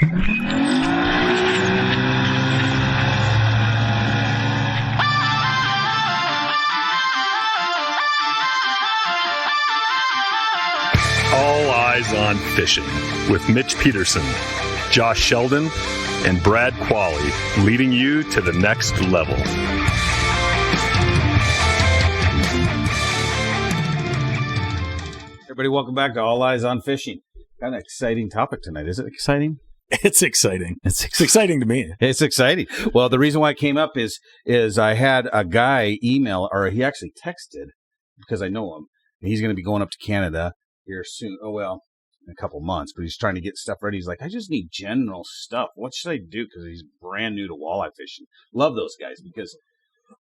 All Eyes on Fishing with Mitch Peterson, Josh Sheldon, and Brad Qualley, leading you to the next level. Everybody, welcome back to All Eyes on Fishing. Got an exciting topic tonight. Is it exciting? It's exciting. It's exciting to me. It's exciting. Well, the reason why it came up is I had a guy email, or he actually texted, because I know him. And he's going to be going up to Canada here soon. Oh, well, in a couple months, but he's trying to get stuff ready. He's like, I just need general stuff. What should I do? Because he's brand new to walleye fishing. Love those guys because,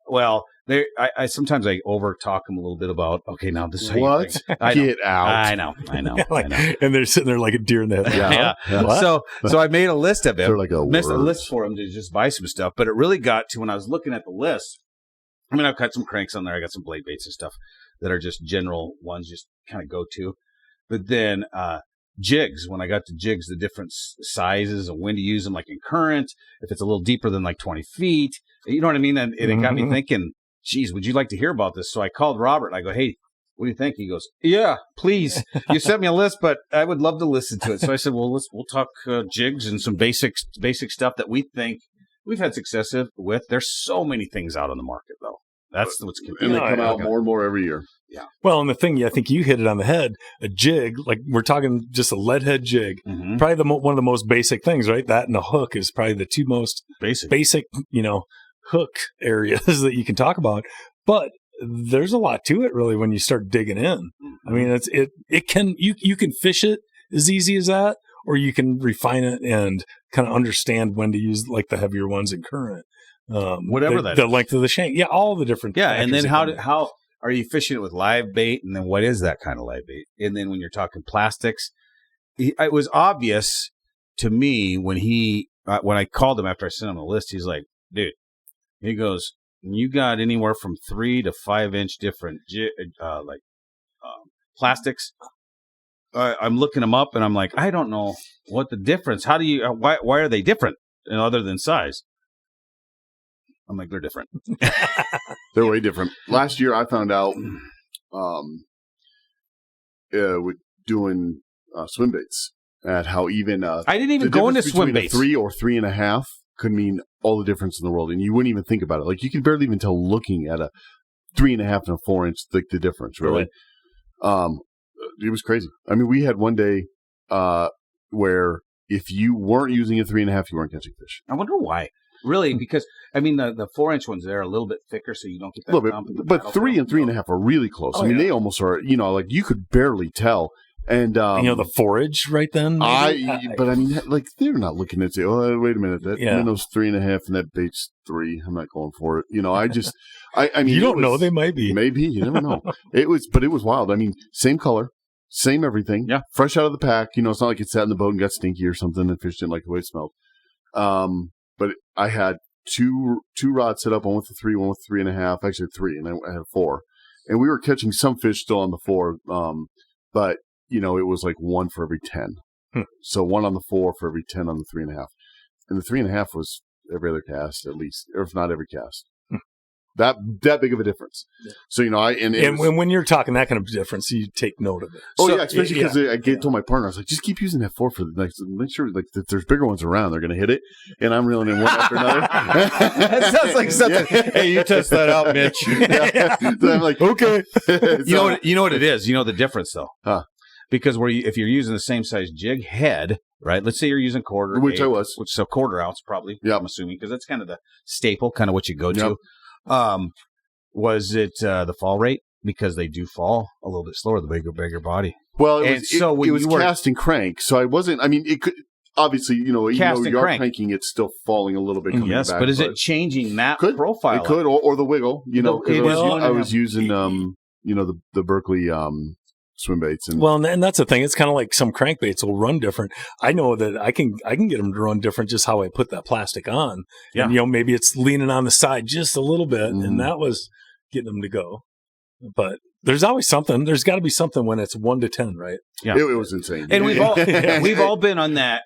well, I sometimes I over talk them a little bit about, okay, now this is how you think. Get out. I know. And they're sitting there like a deer in the head. Yeah. So I made a list of it. They're like a list for him to just buy some stuff. But it really got to when I was looking at the list. I mean, I've got some cranks on there. I got some blade baits and stuff that are just general ones, just kind of go to. But then jigs, when I got to jigs, the different sizes and when to use them, like in current, if it's a little deeper than like 20 feet, you know what I mean? And it got me thinking, geez, would you like to hear about this? So I called Robert and I go, hey, what do you think? He goes, yeah, please. You sent me a list, but I would love to listen to it. So I said, well, we'll talk jigs and some basic stuff that we think we've had success with. There's so many things out on the market, though. That's what's and they come out more and more every year. Yeah. Well, and the thing, I think you hit it on the head. A jig, like we're talking just a lead head jig, probably one of the most basic things, right? That and a hook is probably the two most basic, hook areas that you can talk about. But there's a lot to it, really, when you start digging in. I mean, you can fish it as easy as that, or you can refine it and kind of understand when to use like the heavier ones in current. The length of the shank, all the different. Yeah, and then how are you fishing it with live bait? And then what is that kind of live bait? And then when you're talking plastics, it was obvious to me when I called him after I sent him a list. He's like, dude, he goes, you got anywhere from 3 to 5 inch different plastics. I'm looking them up, and I'm like, I don't know what the difference. How do you? Why are they different? Other than size. I'm like, they're different. They're way different. Last year, I found out with doing swim baits at how even I didn't even go into swim baits. 3 or 3.5 could mean all the difference in the world, and you wouldn't even think about it. Like you could barely even tell looking at a 3.5 and a 4 inch, like the difference. Really, it was crazy. I mean, we had one day where if you weren't using a 3.5, you weren't catching fish. I wonder why. Really, because I mean the 4 inch ones, they're a little bit thicker, so you don't get that. A little bit, but 3 and 3.5 are really close. I mean, they almost are. Like you could barely tell. And the forage right then. But I mean, like they're not looking at it. Oh, wait a minute, that minnow's 3.5 and that bait's 3. I'm not going for it. I just, I mean, you don't know. They might be. Maybe you never know. It was wild. I mean, same color, same everything. Yeah, fresh out of the pack. It's not like it sat in the boat and got stinky or something and fish didn't like the way it smelled. But I had two rods set up, one with the 3, one with 3.5, actually 3, and I had 4. And we were catching some fish still on the 4, but, it was like 1 for every 10. So 1 on the 4 for every 10 on the 3.5. And the 3.5 was every other cast, at least, or if not every cast. That big of a difference. Yeah. So, and when you're talking that kind of difference, you take note of it. Oh, so, especially because I told my partner, I was like, just keep using that 4 for the next, make sure like if there's bigger ones around, they're going to hit it. And I'm reeling in one after another. That sounds like something. Yeah. Hey, you test that out, Mitch. So I'm like, okay. You know what it is? You know the difference though. Huh. Because if you're using the same size jig head, right? Let's say you're using quarter, which I was, so quarter ounce probably. Yeah, I'm assuming because that's kind of the staple, kind of what you go to. Was it the fall rate? Because they do fall a little bit slower, the bigger body. Well, it was cast and crank, so I wasn't. I mean, it could obviously, even though you are cranking, it's still falling a little bit. Yes, back, but is it changing that profile? It could, or the wiggle. I was using the Berkeley swim baits, and that's the thing. It's kind of like some crankbaits will run different. I know that I can get them to run different just how I put that plastic on. Yeah, and, maybe it's leaning on the side just a little bit, and that was getting them to go. But There's always something. There's got to be something when it's 1 to 10, right? Yeah, it was insane. And we've all been on that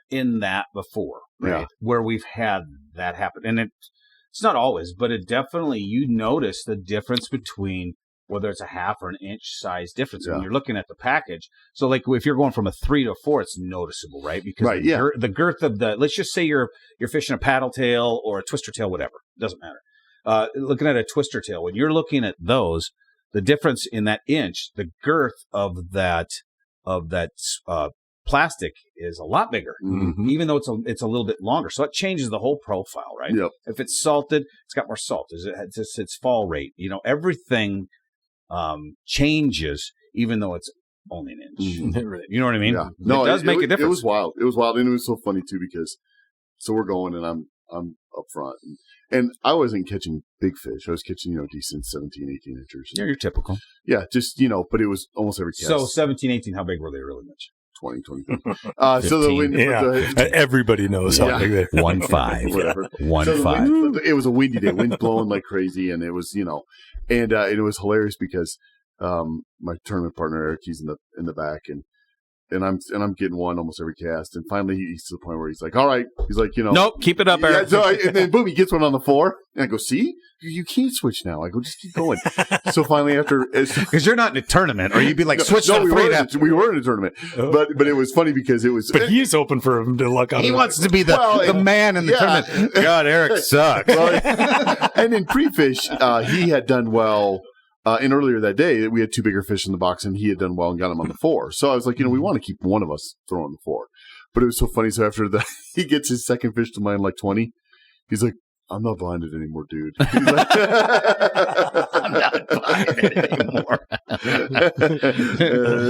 before, right? Yeah. Where we've had that happen, and it's not always, but it definitely you notice the difference between whether it's a half or an inch size difference when you're looking at the package. So, like if you're going from a 3 to a 4, it's noticeable, right? Because the girth of let's just say you're fishing a paddle tail or a twister tail, whatever, doesn't matter. Looking at a twister tail, when you're looking at those. The difference in that inch, the girth of that plastic is a lot bigger, even though it's a little bit longer. So it changes the whole profile, right? Yep. If it's salted, it's got more salt. It's its fall rate. Everything changes, even though it's only an inch. Right. You know what I mean? Yeah. No, it does make a difference. It was wild. It was wild, and it was so funny too because we're going, and I'm up front. And I wasn't catching big fish. I was catching, decent 17, 18 inchers. Yeah, you're typical. Yeah, just, but it was almost every cast. So 17, 18, how big were they really much? 20, 25. So the wind, everybody knows how big they are. 1.5. Whatever. 1.5. It was a windy day. Wind's blowing like crazy. And it was, and it was hilarious because my tournament partner, Eric, he's in the back. And I'm getting one almost every cast. And finally, he's to the point where he's like, all right. He's like, Nope, keep it up, Eric. Yeah, and then boom, he gets one on the 4. And I go, see? You can't switch now. I go, just keep going. So finally after... Because you're not in a tournament, or you'd be like, switch to 3. We were in a tournament. But it was funny because it was... But he's open for him to luck out. He wants to be the man in the tournament. God, Eric sucks. And in pre-fish, he had done well... and earlier that day, we had 2 bigger fish in the box, and he had done well and got him on the 4. So I was like, we want to keep one of us throwing the 4. But it was so funny. So after he gets his second fish to mine, like 20, he's like, I'm not buying it anymore, dude. He's like, I'm not buying it anymore.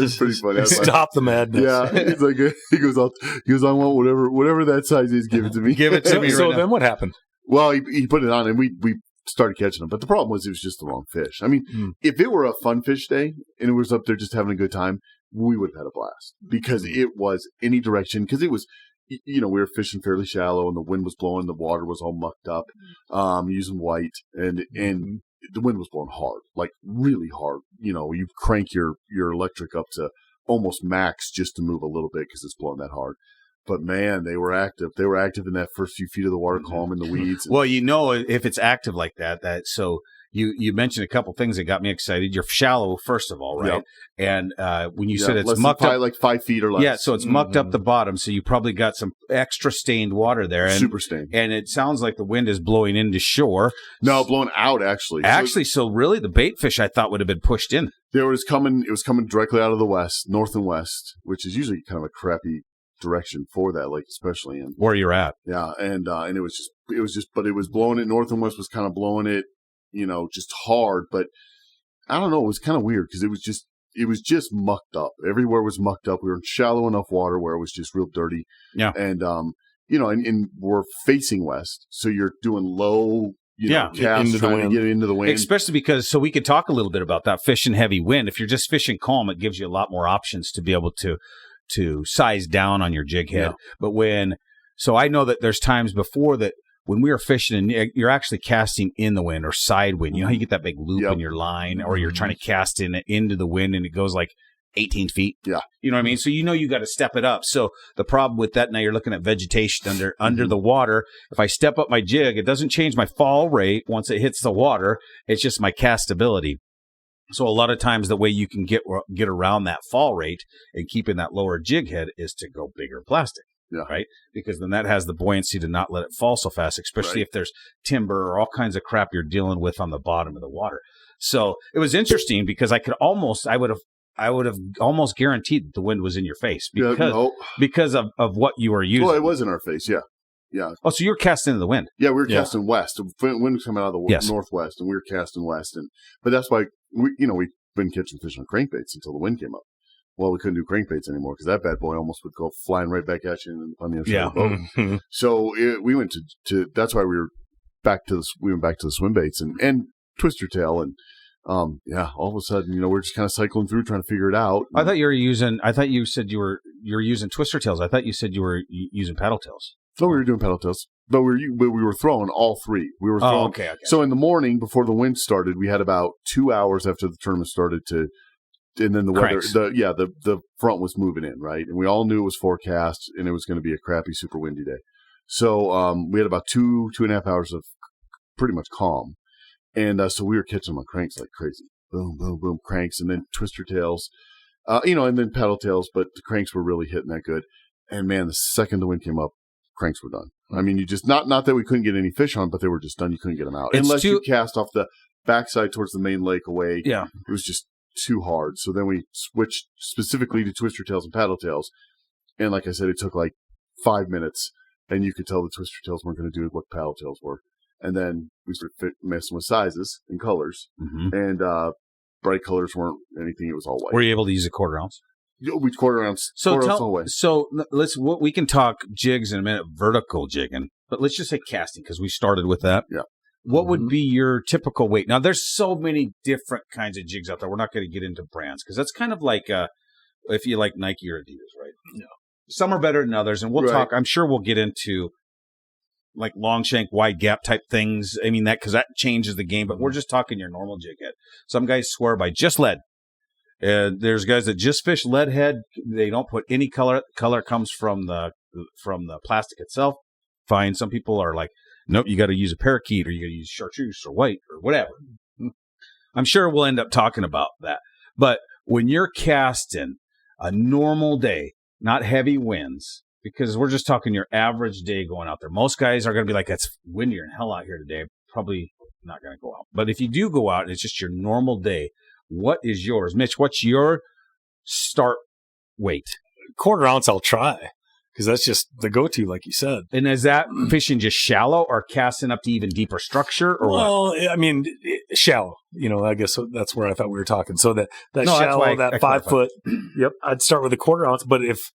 It's pretty funny. Stop the madness. Yeah. He's like, he goes, I want whatever that size is, give it to me. Give it to me right So now. then what happened? Well, he put it on, and we started catching them. But the problem was it was just the wrong fish. I mean, if it were a fun fish day and it was up there just having a good time, we would have had a blast because it was any direction. Because it was, we were fishing fairly shallow and the wind was blowing. The water was all mucked up, using white and the wind was blowing hard, like really hard. You crank your electric up to almost max just to move a little bit because it's blowing that hard. But man, they were active. They were active in that first few feet of the water column in the weeds. Well, if it's active like that so you mentioned a couple things that got me excited. You're shallow, first of all, right? Yep. And when you said it's mucked up, like 5 feet or less. Yeah, so it's mucked up the bottom. So you probably got some extra stained water there. And, super stained. And it sounds like the wind is blowing into shore. No, blowing out actually. So really, the bait fish I thought would have been pushed in. It was coming directly out of the west, north and west, which is usually kind of a crappy direction for that lake, especially in where you're at. Yeah, and it was just, but it was blowing it. North and west was kind of blowing it, just hard. But I don't know, it was kind of weird because it was just mucked up. Everywhere was mucked up. We were in shallow enough water where it was just real dirty. Yeah, and and we're facing west, so you're doing low. Casts into the wind. To get into the wind. Especially because, so we could talk a little bit about that fishing heavy wind. If you're just fishing calm, it gives you a lot more options to be able to size down on your jig head. Yeah. But so I know that there's times before that when we were fishing and you're actually casting in the wind or side wind, how you get that big loop in your line, or you're trying to cast into the wind and it goes like 18 feet. Yeah. You know what I mean? So you got to step it up. So the problem with that, now you're looking at vegetation under the water. If I step up my jig, it doesn't change my fall rate once it hits the water. It's just my castability. So a lot of times the way you can get around that fall rate and keeping that lower jig head is to go bigger plastic. Yeah. Right? Because then that has the buoyancy to not let it fall so fast, especially if there's timber or all kinds of crap you're dealing with on the bottom of the water. So it was interesting because I would have almost guaranteed that the wind was in your face because of what you were using. Well, it was in our face, yeah. Yeah. Oh, so you were casting into the wind? Yeah, we were casting west. The wind was coming out of the northwest, and we were casting west. But that's why we've been catching fish on crankbaits until the wind came up. Well, we couldn't do crankbaits anymore because that bad boy almost would go flying right back at you on the other side of the boat. Mm-hmm. So we went to that's why we went back to the swim baits and twister tail and. All of a sudden, we're just kind of cycling through trying to figure it out. I thought you said you were using twister tails. I thought you said you were using paddle tails. So we were doing paddle tails. But we were throwing all three. We were throwing. Okay. So in the morning, before the wind started, we had about 2 hours after the tournament started and then the weather, the front was moving in, right? And we all knew it was forecast, and it was going to be a crappy, super windy day. So we had about 2.5 hours of pretty much calm, and so we were catching them on cranks like crazy. Boom, boom, boom, cranks, and then twister tails, and then paddle tails. But the cranks were really hitting that good. And man, the second the wind came up, cranks were done. I mean, you just not that we couldn't get any fish on, but they were just done. You couldn't get them out unless you cast off the backside towards the main lake away. Yeah, it was just too hard. So then we switched specifically to twister tails and paddle tails. And like I said, it took like 5 minutes, and you could tell the twister tails weren't going to do what paddle tails were. And then we started messing with sizes and colors, and bright colors weren't anything. It was all white. Were you able to use a 1/4 ounce? We quarter ounce. So we can talk jigs in a minute, vertical jigging, but let's just say casting because we started with that. Yeah. What would be your typical weight? Now, there's so many different kinds of jigs out there. We're not going to get into brands because that's kind of like if you like Nike or Adidas, right? Yeah. Some are better than others, and we'll talk. I'm sure we'll get into like long shank, wide gap type things. I mean that because that changes the game. But we're just talking your normal jig head. Some guys swear by just lead. There's guys that just fish lead head. They don't put any color. Color comes from the plastic itself. Fine. Some people are like, nope, you got to use a parakeet or you got to use chartreuse or white or whatever. I'm sure we'll end up talking about that. But when you're casting a normal day, not heavy winds, because we're just talking your average day going out there. Most guys are going to be like, it's windier than hell out here today. Probably not going to go out. But if you do go out and it's just your normal day, what is yours? Mitch, what's your start weight? 1/4 ounce I'll try because that's just the go-to, like you said. And is that fishing just shallow or casting up to even deeper structure or what? I mean, shallow. I guess that's where I thought we were talking. So that shallow, that 5 foot. Yep. I'd start with a 1/4 ounce, but if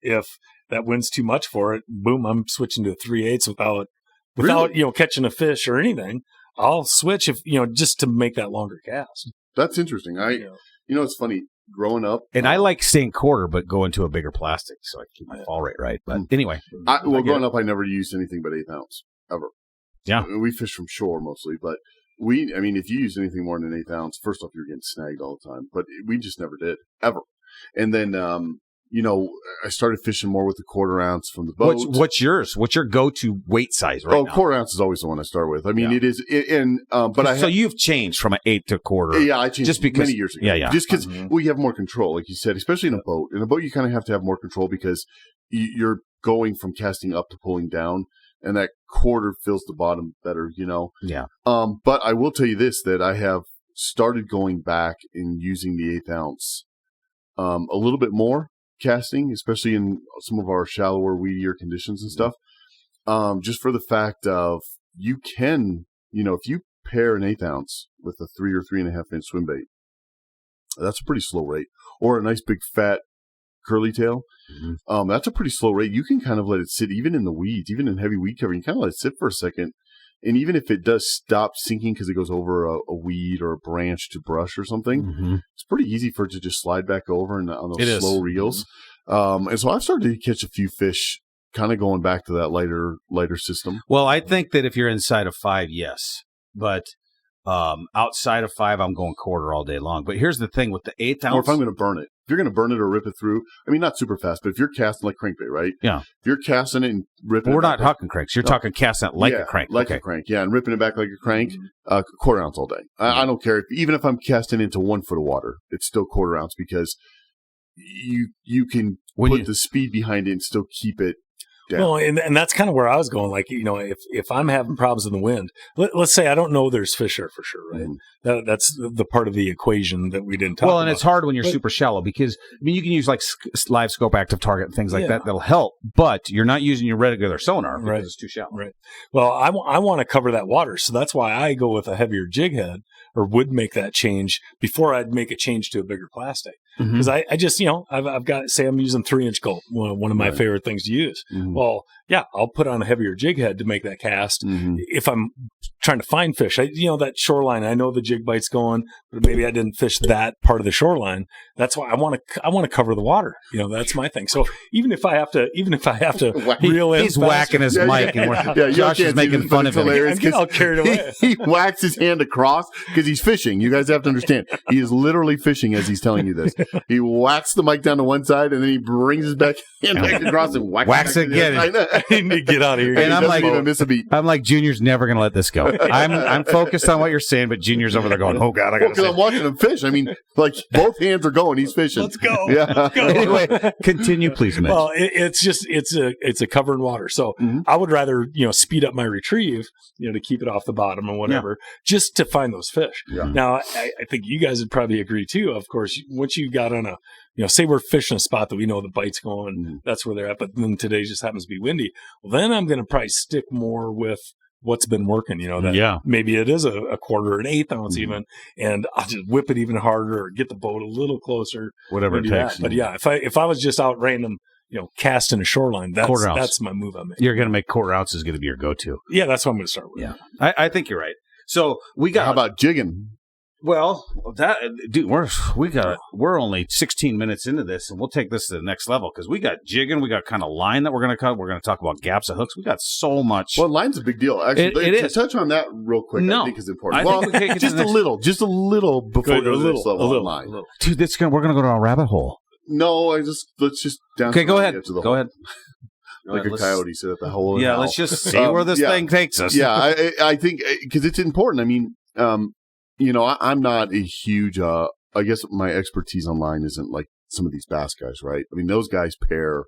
that wind's too much for it, boom, I'm switching to a 3/8 without really? Catching a fish or anything. I'll switch if just to make that longer cast. That's interesting. It's funny growing up, and I like staying 1/4, but go into a bigger plastic so I keep my fall rate right. But anyway, growing up, I never used anything but 1/8 ounce ever. Yeah, we fish from shore mostly, but if you use anything more than 1/8 ounce, first off, you're getting snagged all the time. But we just never did ever. And then I started fishing more with the 1/4 ounce from the boat. What's yours? What's your go-to weight size right now? 1/4 ounce is always the one I start with. I mean, it is. So you've changed from an 8 to 1/4. Yeah, I changed just because, many years ago. Yeah. Just because you have more control, like you said, especially in a boat. In a boat, you kind of have to have more control because you're going from casting up to pulling down, and that 1/4 fills the bottom better, Yeah. But I will tell you this, that I have started going back and using the 1/8 ounce a little bit more. Casting, especially in some of our shallower, weedier conditions and stuff, just for the fact of you can, if you pair an 1/8 ounce with a 3 or 3.5 inch swim bait, that's a pretty slow rate. Or a nice big fat curly tail, that's a pretty slow rate. You can kind of let it sit, even in the weeds, even in heavy weed cover. You kind of let it sit for a second. And even if it does stop sinking because it goes over a weed or a branch to brush or something, it's pretty easy for it to just slide back over on those slow reels. And so I've started to catch a few fish kind of going back to that lighter system. Well, I think that if you're inside of 5, yes. But outside of 5, I'm going 1/4 all day long. But here's the thing with the 1/8 ounce. Or if I'm going to burn it. If you're going to burn it or rip it through, I mean, not super fast, but if you're casting like crankbait, right? Yeah. If you're casting it and ripping we're not talking cranks. You're talking casting it like a crank. Like a crank, yeah, and ripping it back like a crank, 1/4 ounce all day. I don't care. Even if I'm casting into 1 foot of water, it's still 1/4 ounce because you can put the speed behind it and still keep it down. Well, and that's kind of where I was going. Like, if I'm having problems in the wind, let's say I don't know there's fish there for sure, right? That's the part of the equation that we didn't talk about. Well, and it's hard when you're super shallow because, you can use like live scope, active target, and things like that. That'll help, but you're not using your regular sonar because it's too shallow. Right. Well, I want to cover that water. So that's why I go with a heavier jig head or would make that change before I'd make a change to a bigger plastic. Because I just, I've got, say I'm using 3-inch gulp, one of my favorite things to use. Well, yeah, I'll put on a heavier jig head to make that cast if I'm trying to find fish. That shoreline, I know the jig bite's going, but maybe I didn't fish that part of the shoreline. That's why I want to cover the water. That's my thing. So even if I have to reel in, he's whacking his mic, and Josh is making fun of him. I'm getting all carried away. He whacks his hand across because he's fishing. You guys have to understand. He is literally fishing as he's telling you this. He whacks the mic down to one side, and then he brings his back across and whacks it again. I need to get out of here. And I'm like, Junior's never going to let this go. I'm focused on what you're saying, but Junior's over there going, "Oh God, I got to." Because I'm watching him fish. I mean, like both hands are going. He's fishing. Let's go. Yeah. Let's go. Anyway, continue, please, Mitch. Well, it's a cover in water, so I would rather speed up my retrieve, to keep it off the bottom or whatever, just to find those fish. Yeah. Now, I think you guys would probably agree too. Of course, once you got on say we're fishing a spot that we know the bite's going, that's where they're at. But then today just happens to be windy. Well, then I'm going to probably stick more with what's been working, maybe it is a quarter, an eighth ounce even, and I'll just whip it even harder or get the boat a little closer. Whatever it takes. But if I was just out random, casting a shoreline, that's my move I make. You're going to make quarter ounce is going to be your go-to. Yeah, that's what I'm going to start with. Yeah. I think you're right. So we got. How about jigging? Well, we're only 16 minutes into this, and we'll take this to the next level because we got jigging, we got kind of line that we're going to cut. We're going to talk about gaps of hooks. We got so much. Well, line's a big deal. Actually, it is. Touch on that real quick. I think is important. Just a little before a little line. Dude, we're going to go down a rabbit hole. No, let's just down. Okay, go ahead. Go ahead. Like a coyote sit at the hole. Yeah, let's just see where this thing takes us. Yeah, I think because it's important. I mean, I'm not a huge, I guess my expertise on line isn't like some of these bass guys, right? I mean, those guys pair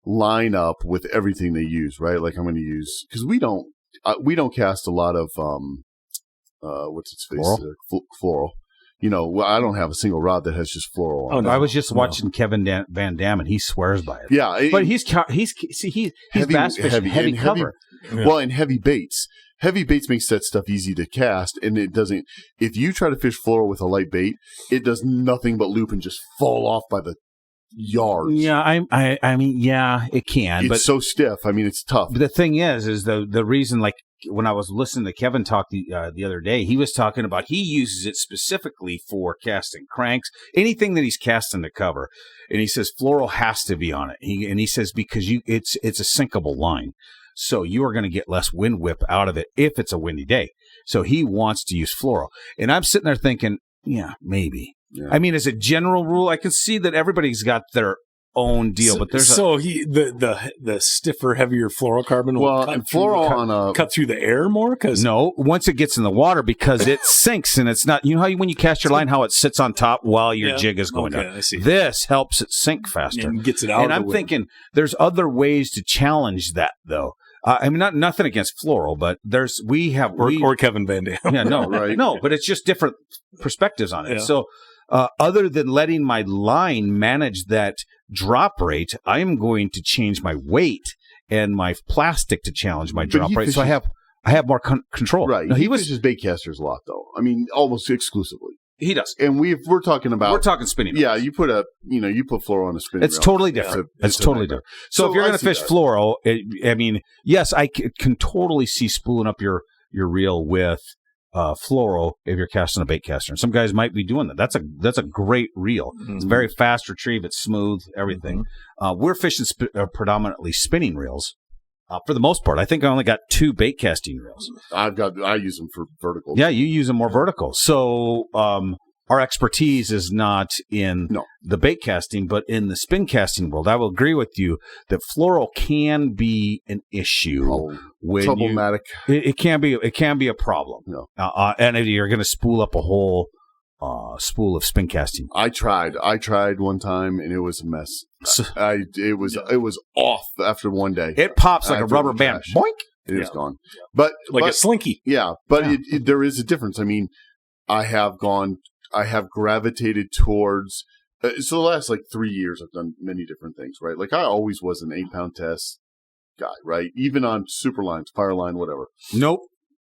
line up with everything they use, right? Like I'm going to use, because we don't cast a lot of, what's its face? Floral. I don't have a single rod that has just floral on it. I was just watching Kevin Van Dam, and he swears by it. Yeah. But he's bass fishing heavy cover. Well, and heavy baits. Heavy baits makes that stuff easy to cast, and it doesn't. If you try to fish floral with a light bait, it does nothing but loop and just fall off by the yards. Yeah, I mean, yeah, it can. It's so stiff. I mean, it's tough. But the thing is the reason, like when I was listening to Kevin talk the other day, he was talking about he uses it specifically for casting cranks, anything that he's casting to cover, and he says floral has to be on it. He says because it's a sinkable line. So you are going to get less wind whip out of it if it's a windy day. So he wants to use floral. And I'm sitting there thinking, yeah, maybe. Yeah. I mean, as a general rule, I can see that everybody's got their own deal, but there's the stiffer, heavier fluorocarbon will cut through the air more. No, once it gets in the water, because it sinks and it's not. You know how when you cast your line, how it sits on top while your jig is going down. I see. This helps it sink faster and gets it out. And I'm thinking there's other ways to challenge that though. I mean, nothing against floral, but or Kevin Van Dam. Yeah, no, right. No, but it's just different perspectives on it. Yeah. So, other than letting my line manage that drop rate, I am going to change my weight and my plastic to challenge my drop rate. So I have more control. Right. No, he fishes bait casters a lot, though. I mean, almost exclusively. He does. And we're talking spinning. Yeah, reels. you put floral on a spinning. It's totally different. It's totally different. So if you're going to fish floral, I mean, yes, I can totally see spooling up your reel with floral if you're casting a bait caster. And some guys might be doing that. That's a great reel. Mm-hmm. It's very fast retrieve. It's smooth. Everything. Mm-hmm. We're fishing predominantly spinning reels. For the most part, I think I only got 2 bait casting reels. I use them for verticals. Yeah, you use them more vertical. So our expertise is not in the bait casting, but in the spin casting world. I will agree with you that floral can be an issue. Problematic. It can be a problem. No. And if you're going to spool up a whole spool of spin casting. I tried one time and it was a mess. It was off after one day. It pops like a rubber band. Boink. It is gone. But a slinky. Yeah, but there is a difference. I mean, I have gravitated towards. So the last 3 years, I've done many different things. Right, like I always was an 8-pound test guy. Right, even on super lines, fire line, whatever. Nope.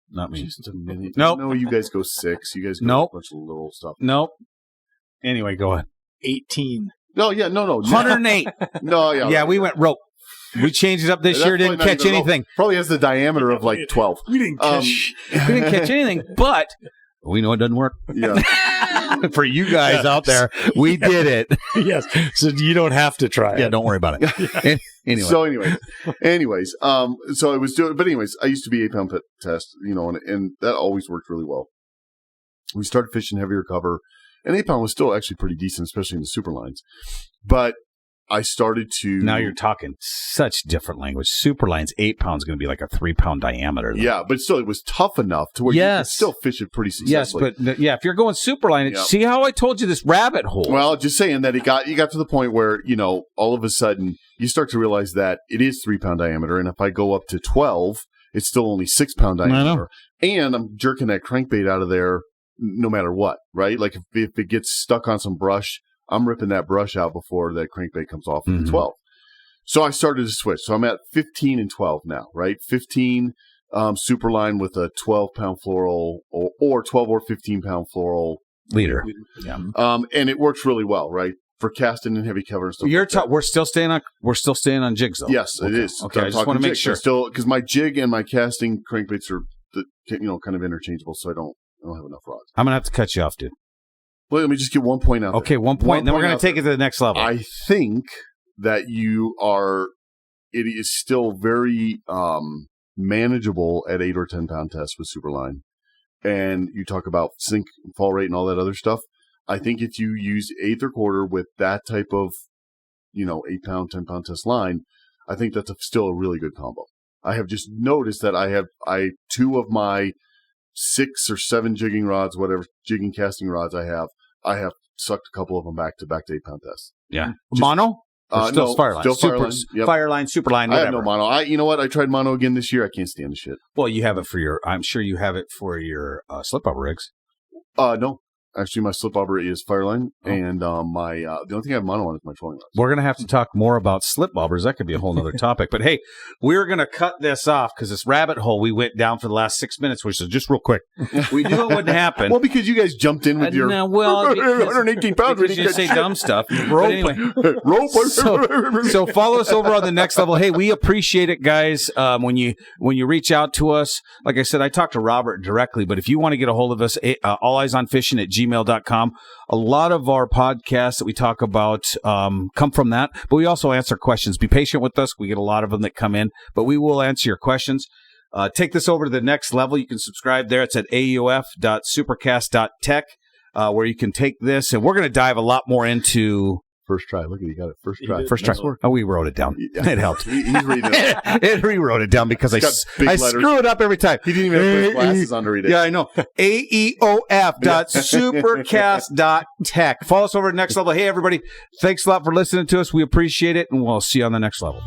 Not me. Just a minute. Nope. No, you guys go 6. You guys go a bunch of little stuff. Nope. Anyway, go ahead. 18. No, yeah, no. 108. No, yeah. Yeah, we went rope. We changed it up this year. Didn't catch anything. Probably has the diameter of like 12. We didn't catch anything, but we know it doesn't work. Yeah. For you guys out there, we did it. Yes. So you don't have to try it. Yeah, don't worry about it. Anyway. So I was doing, but anyways, I used to be 8-pound test, and that always worked really well. We started fishing heavier cover, and 8-pound was still actually pretty decent, especially in the super lines. But I started to. Now you're talking such different language. Super lines, 8 pounds, going to be like a 3-pound diameter. Yeah, but still, it was tough enough to where you could still fish it pretty successfully. Yes, but if you're going super line, see how I told you this rabbit hole. Well, just saying that you got to the point where, all of a sudden you start to realize that it is 3-pound diameter. And if I go up to 12, it's still only 6-pound diameter. And I'm jerking that crankbait out of there no matter what, right? Like if it gets stuck on some brush, I'm ripping that brush out before that crankbait comes off of the 12. So I started to switch. So I'm at 15 and 12 now, right? 15 super line with a 12-pound fluoro or 12 or 15-pound fluoro leader. Yeah. And it works really well, right? For casting and heavy cover and stuff. We're still staying on jigs though. Yes, it is. Okay, I just want to make sure. Still, because my jig and my casting crankbaits are kind of interchangeable, so I don't have enough rods. I'm gonna have to cut you off, dude. Well, let me just get 1 point out. Okay, 1 point, and then we're going to take it to the next level. I think that it is still very manageable at 8 or 10-pound tests with Superline. And you talk about sink, fall rate, and all that other stuff. I think if you use 1/8 or 1/4 with that type of, 8-pound, 10-pound test line, I think that's still a really good combo. I have just noticed that I have 2 of my 6 or 7 jigging rods, whatever jigging casting rods I have sucked a couple of them back to 8-pound tests. Yeah. Mono? No, Fireline. Still Fireline. Yep. Fireline, Superline, whatever. I have no mono. You know what? I tried mono again this year. I can't stand the shit. Well, you have it I'm sure you have it for your slip-up rigs. No. Actually, my slip bobber is Fireline, and the only thing I have mono on is my trolling rods. We're going to have to talk more about slip bobbers. That could be a whole other topic. But hey, we're going to cut this off because this rabbit hole we went down for the last 6 minutes, which is just real quick. We knew it wouldn't happen. Well, because you guys jumped in with your 118 pounds. Because you say dumb stuff. But anyway, so follow us over on the next level. Hey, we appreciate it, guys. When you reach out to us, like I said, I talked to Robert directly, but if you want to get a hold of us, alleyesonfishing@gmail.com. A lot of our podcasts that we talk about come from that, but we also answer questions. Be patient with us. We get a lot of them that come in, but we will answer your questions. Take this over to the next level. You can subscribe there. It's at auf.supercast.tech, where you can take this, and we're going to dive a lot more into... First try. Look at you got it. First try. Oh, we wrote it down. Yeah. It helped. He's reading it. It rewrote it down because I screw it up every time. He didn't even have his glasses on to read it. Yeah, I know. aeof.supercast.tech. Follow us over to Next Level. Hey, everybody. Thanks a lot for listening to us. We appreciate it, and we'll see you on the next level.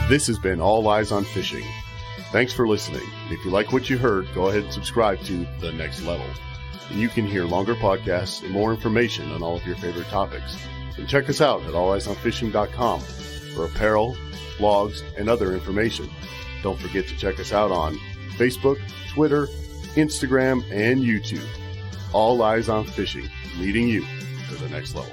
This has been All Eyes on Fishing. Thanks for listening. If you like what you heard, go ahead and subscribe to The Next Level. And you can hear longer podcasts and more information on all of your favorite topics. And check us out at alleyesonfishing.com for apparel, blogs, and other information. Don't forget to check us out on Facebook, Twitter, Instagram, and YouTube. All Eyes on Fishing, leading you to the next level.